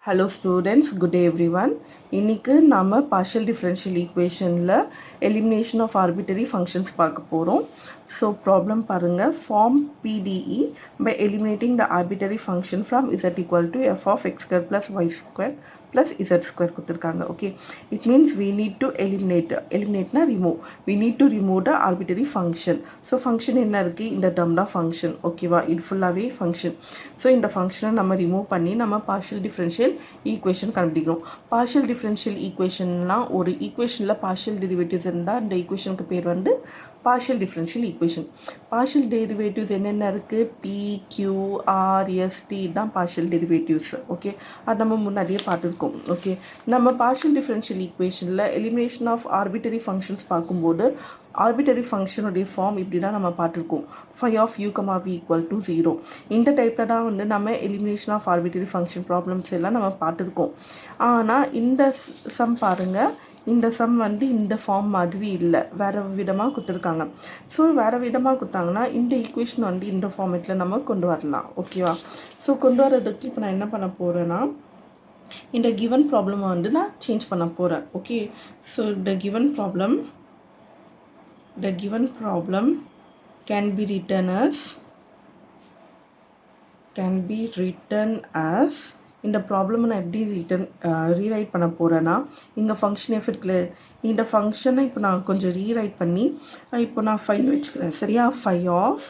Hello students, good day everyone. இன்னைக்கு நாம partial differential equationல elimination of arbitrary functions பார்க்க போறோம். So problem பாருங்க, form PDE by eliminating the arbitrary function from z equal to f of x square plus y square plus z square கொடுத்திருக்காங்க. Okay, it means we need to eliminateனா remove. We need to remove the arbitrary function. So function என்ன இருக்கு, இந்த term தான் function. ஓகேவா, இது ஃபுல்லாவே function. So இந்த function நம்ம remove பண்ணி நம்ம partial differential ஈக்குவேஷன் கண்டுபிடிக்கணும். பார்ஷியல் டிஃபரன்ஷியல் ஈக்குவேஷன்னா ஒரு ஈக்குவேஷனில் பார்ஷியல் டெரிவேட்டிவ்ஸ் இருந்தால் அந்த ஈக்குவேஷனுக்கு பேர் வந்து partial differential equation. Partial derivatives என்னென்ன இருக்குது, P Q R S T தான் பார்ஷியல் டெரிவேட்டிவ்ஸ். ஓகே, அது நம்ம முன்னாடியே பார்த்துருக்கோம். ஓகே, நம்ம பார்ஷியல் டிஃபரன்ஷியல் ஈக்குவேஷனில் எலிமினேஷன் ஆஃப் ஆர்பிட்டரி ஃபங்க்ஷன்ஸ் பார்க்கும்போது ஆர்பிட்டரி ஃபங்க்ஷனுடைய ஃபார்ம் இப்படி தான் நம்ம பார்த்துருக்கோம். Phi of U comma V equal to 0. இந்த டைப்பில் தான் வந்து நம்ம elimination of arbitrary function problems எல்லாம் நம்ம பார்த்துருக்கோம். ஆனால் இந்த சம் பாருங்கள், இந்த சம் வந்து இந்த ஃபார்ம் மாதிரி இல்லை, வேறு விதமாக கொடுத்துருக்காங்க. ஸோ வேறு விதமாக கொடுத்தாங்கன்னா இந்த ஈக்குவேஷன் வந்து இந்த ஃபார்மேட்டில் நம்ம கொண்டு வரலாம். ஓகேவா, ஸோ கொண்டு வரதுக்கு இப்போ நான் என்ன பண்ண போகிறேன்னா இந்த கிவன் ப்ராப்ளமை வந்து நான் சேஞ்ச் பண்ண போகிறேன். Okay, so the given problem can be written as இந்த ப்ராப்ளமை நான் எப்படி ரீரைட் பண்ண போகிறேன்னா, இங்கே ஃபங்க்ஷன் எஃப் இருக்குல்ல, இந்த ஃபங்க்ஷனை இப்போ நான் கொஞ்சம் ரீரைட் பண்ணி இப்போ நான் ஃபைன் வச்சுக்கிறேன். சரியா, ஃபை ஆஃப்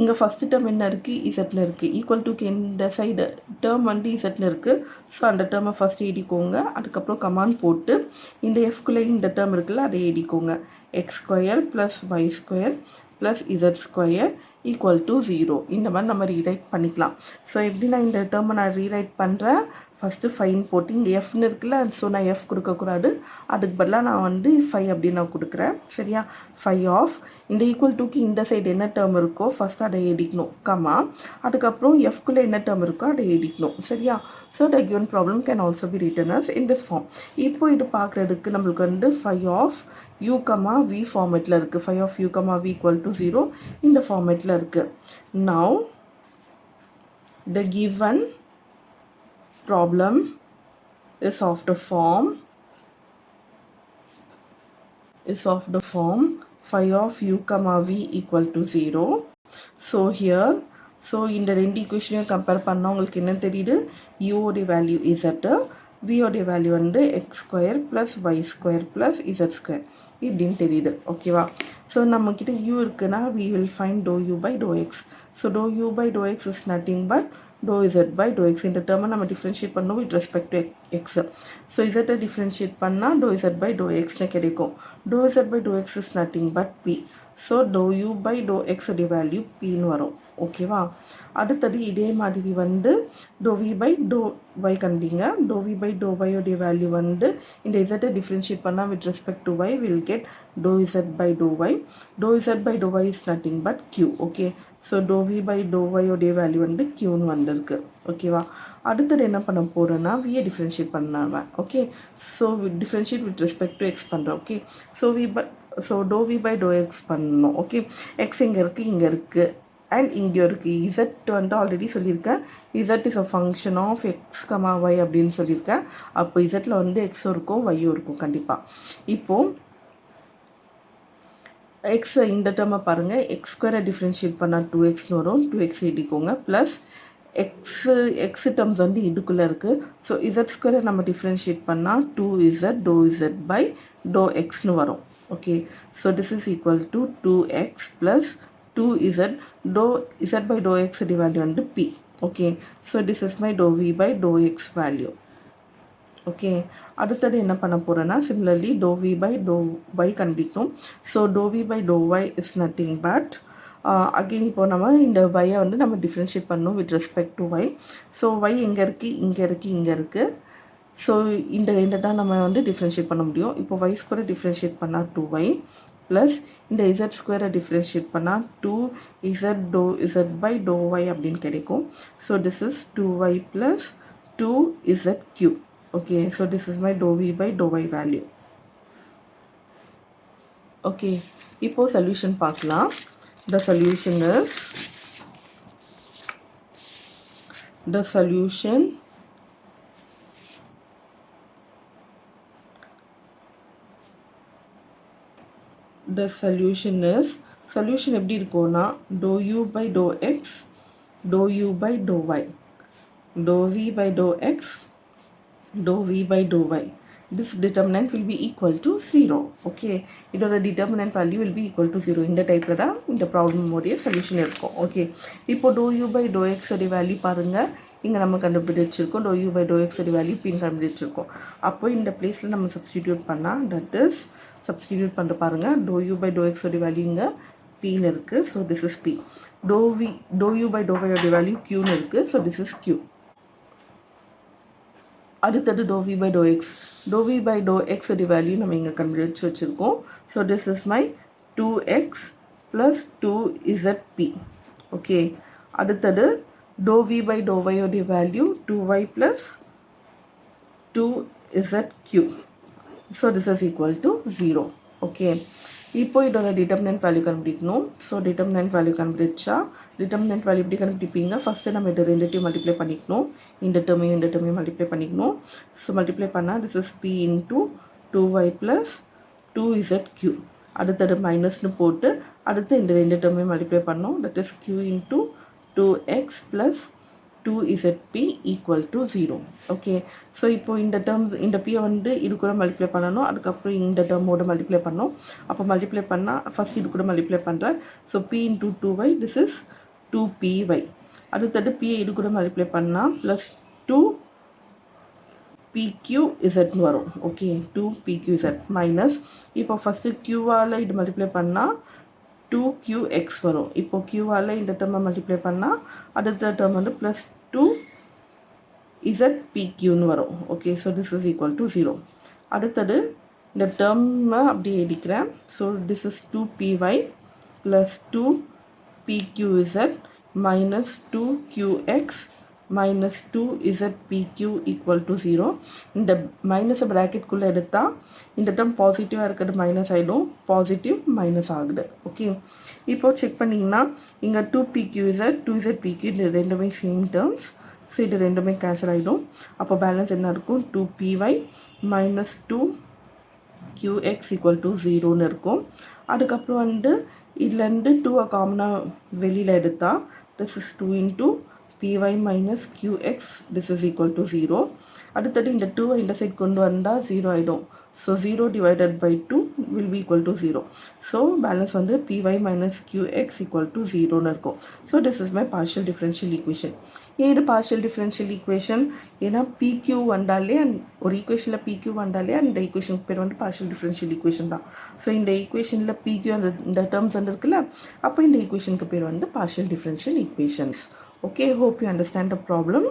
இங்கே ஃபஸ்ட்டு டேர்ம் என்ன இருக்குது, இசட்டில் இருக்குது, ஈக்குவல் டுக்கு இந்த சைடு டேர்ம் வந்து இசட்டில் இருக்குது. ஸோ அந்த டேர்மை ஃபஸ்ட்டு எழுதிக்கோங்க. அதுக்கப்புறம் கமாண்ட் போட்டு இந்த எஃப்குள்ளே இந்த டேர்ம் இருக்குல்ல அதை எழுதிக்கோங்க. X square plus Y square plus Z square equal to 0. இந்த மாதிரி நம்ம ரீரைட் பண்ணிக்கலாம். ஸோ எப்படி நான் இந்த டேர்மை நான் ரீரைட் பண்ணுறேன், ஃபஸ்ட்டு ஃபைன் போட்டு இங்கே எஃப்னு இருக்குல்ல, ஸோ நான் எஃப் கொடுக்கக்கூடாது, அதுக்கு பதிலாக நான் வந்து ஃபை அப்படின்னு நான் கொடுக்குறேன். சரியா, ஃபை ஆஃப் இந்த ஈக்குவல் டுக்கு இந்த சைடு என்ன டேர்ம் இருக்கோ ஃபஸ்ட்டு அதை எழுதிக்கணும், கமா அதுக்கப்புறம் எஃப்குள்ளே என்ன டேர்ம் இருக்கோ அதை எழுதிக்கணும். சரியா, so the given problem can also be written as in this form. இப்போ இது பார்க்குறதுக்கு நம்மளுக்கு வந்து ஃபை ஆஃப் u, v ஃபார்மேட்டில் இருக்குது. Phi of u, v equal to 0 இந்த ஃபார்மேட்டில் இருக்குது. Now the given problem is of the form phi of u, v equal to 0. So here, so இந்த ரெண்டு ஈக்குவேஷனையும் கம்பேர் பண்ணால் உங்களுக்கு என்ன தெரியுது, u உடைய வேல்யூ z, v உடைய வேல்யூ வந்து X square plus Y square plus Z square இப்படின்னு தெரியுது. ஓகேவா, ஸோ நம்மக்கிட்ட u இருக்குன்னா we will find dou u by dou x. So dou u by dou x is nothing but dou z by dou x. இந்த டேர்மை நம்ம differentiate பண்ணோம் with respect to x. So இசட்டை டிஃப்ரென்ஷியேட் பண்ணால் dou z by dou xனு கிடைக்கும். dou z by dou x is nothing but p. So dou u by dou x உடைய value pன்னு வரும். ஓகேவா, அடுத்தது இதே மாதிரி வந்து dou v by dou y கண்டிங்க. dou v by dou y உடைய வேல்யூ வந்து இந்த இசட்டை டிஃப்ரென்ஷியேட் பண்ணால் with respect to y will get dou z by dou y. dou z by dou y is nothing but q. Okay, so dou v by dou y உடைய value வந்து q வந்திருக்கு. ஓகேவா, அடுத்தது என்ன பண்ண போகிறேன்னா வியை டிஃப்ரென்ஷியேட் பண்ணுவேன். Okay, so differentiate with respect to x பண்ணுறேன். Okay, so dou v by dou x பண்ணணும். ஓகே, எக்ஸ் இங்கே இருக்குது, இங்கே இருக்குது அண்ட் இங்கே இருக்குது. இசட் வந்து ஆல்ரெடி சொல்லியிருக்கேன், Z is a function of X comma Y அப்படின்னு சொல்லியிருக்கேன். அப்போ இசட்டில் வந்து எக்ஸும் இருக்கும் ஒய்யும் இருக்கும் கண்டிப்பாக. இப்போது எக்ஸ் இந்த டேர்மை பாருங்கள், எக்ஸ் ஸ்கொயரை டிஃப்ரென்ஷியேட் பண்ணால் 2xன்னு வரும். 2x எழுதிக்கோங்க ப்ளஸ் எக்ஸ் டேர்ம்ஸ் வந்து இதுக்குள்ளே இருக்குது. ஸோ இசட் ஸ்கொயரை நம்ம டிஃப்ரென்ஷியேட் பண்ணால் 2z dou z by dou xன்னு வரும். Okay, so this is equal to 2x plus 2z dou z by dou x உடைய வேல்யூ வந்து p. Okay, so this is my dou v by dou x value. Okay, அடுத்தது என்ன பண்ண போகிறேன்னா similarly dou v by dou y கண்டுபிடிக்கணும். So dou v by dou y is nothing but again இப்போ நம்ம இந்த y வந்து நம்ம டிஃப்ரென்ஷியேட் பண்ணணும் with respect to y. So y எங்கே இருக்குது, இங்கே இருக்குது, இங்கே இருக்குது. ஸோ இந்த ரெண்டு தான் நம்ம வந்து டிஃப்ரென்ஷியேட் பண்ண முடியும். இப்போ y ஸ்கொயரை டிஃப்ரென்ஷியேட் பண்ணால் 2y ப்ளஸ் இந்த z ஸ்கொயரை டிஃப்ரென்ஷியேட் பண்ணால் 2z dou z by dou y அப்படின்னு கிடைக்கும். So this is 2y plus 2z3. Okay, so this is my dou v by dou y value. Okay, இப்போது சொல்யூஷன் பார்க்கலாம். The solution is, 2 the solution is, solution எப்படி இருக்கும்னா dou u by dou x, dou u by dou y, dou v by dou x, dou v by dou y. This determinant will be equal to 0. Okay, இதோட determinant value will be equal to 0. இந்த டைப்ல தான் இந்த problem உடைய solution இருக்கும். Okay, இப்போ dou u by dou x உடைய value பாருங்க, இங்கே நம்ம கண்டுபிடிச்சிருக்கோம். dou u by dou x உடைய வேல்யூ பின் கண்டுபிடிச்சிருக்கோம். அப்போ இந்த பிளேஸில் நம்ம சப்ஸ்டிடியூட் பண்ணால், தட் இஸ் சப்ஸ்டிடியூட் பண்ணுற பாருங்கள், dou u by dou x உடைய வேல்யூ இங்கே pன்னு இருக்குது. So this is p. dou u by dou y உடைய வேல்யூ qன்னு இருக்குது. So this is q. அடுத்தது dou v by dou x. dou v by dou x உடைய value நம்ம இங்கே கண்டுபிடிச்சு வச்சுருக்கோம். So this is my 2x plus 2zp. Okay, அடுத்தது dou v by dou y உடைய value 2y plus 2zq. So this is equal to 0. Okay, இப்போ இதோட determinant value கண்டுபிடிக்கணும். ஸோ டிட்டர்மினன்ட் வேல்யூ கண்டுபிடிச்சா, டிட்டர்மினன்ட் வேல்யூ எப்படி கண்டுபிடிப்பீங்க, ஃபஸ்ட்டு நம்ம இது ரெண்டுத்தையும் மல்டிப்ளை பண்ணிக்கணும். இந்த டேர்மையும் மல்டிப்ளை பண்ணிக்கணும். ஸோ மல்டிப்ளை பண்ணால் this is p into 2y plus 2zq. அடுத்தது மைனஸ்னு போட்டு அடுத்து இந்த ரெண்டு டேர்மையும் மல்டிப்ளை பண்ணோம். That is q into 2x plus 2zp equal to 0. Okay, so இப்போ இந்த டேர்ம்ஸ், இந்த பியை வந்து இது கூட மல்டிப்ளை பண்ணணும். அதுக்கப்புறம் இந்த டேர்மோட மல்டிப்ளை பண்ணணும். அப்போ மல்டிப்ளை பண்ணால் ஃபஸ்ட் இது கூட மல்டிப்ளை பண்ணுறேன். So p into 2y, this is 2py. அடுத்தது பியை இது கூட மல்டிப்ளை பண்ணால் ப்ளஸ் 2pqzன்னு வரும். ஓகே, 2pqz மைனஸ், இப்போ ஃபஸ்ட்டு க்யூவால் இது மல்டிப்ளை பண்ணால் 2qx வரும். இப்போ க்யூவால் இந்த டேர்மை மல்டிப்ளை பண்ணால் அடுத்த டேர்ம் வந்து ப்ளஸ் 2zpqன்னு வரும். Okay, so this is equal to 0. அடுத்தது இந்த டேர்மை அப்படியே எழுதிக்கிறேன். So this is 2py plus 2pqz minus 2qx minus 2zpq equal to 0. இந்த மைனஸை ப்ராக்கெட்குள்ளே எடுத்தால் இந்த டேர்ம் பாசிட்டிவாக இருக்கிறது மைனஸ் ஆகிடும், பாசிட்டிவ் மைனஸ் ஆகுது. ஓகே, இப்போது செக் பண்ணிங்கன்னா இங்கே 2pqz 2zpq இந்த ரெண்டுமே சேம் டேர்ம்ஸ். ஸோ இது ரெண்டுமே கேன்சல் ஆகிடும். அப்போ பேலன்ஸ் என்ன இருக்கும், 2py minus 2qx equal to 0ன்னு இருக்கும். அதுக்கப்புறம் வந்து இதுலேருந்து 2 காமனாக வெளியில் எடுத்தால் this is 2 into py minus qx, this is equal to 0. அடுத்தது இந்த 2 இந்த சைட் கொண்டு வந்தால் 0 ஆகிடும். So 0 divided by 2 will be equal to 0. So balance வந்து py minus qx equal to 0ன்னு இருக்கும். So this is my partial differential equation. ஏன் இது partial differential equation? ஏன்னா pq வந்தாலே, ஒரு ஈக்குவேஷனில் pq வந்தாலே அந்த ஈக்குவேஷனுக்கு பேர் வந்து partial differential equation தான். ஸோ இந்த ஈக்குவேஷனில் pq இந்த டேர்ம்ஸ் வந்து இருக்குல்ல, அப்போ இந்த ஈக்குவேஷனுக்கு பேர் வந்து partial differential equations. Okay, hope you understand the problem.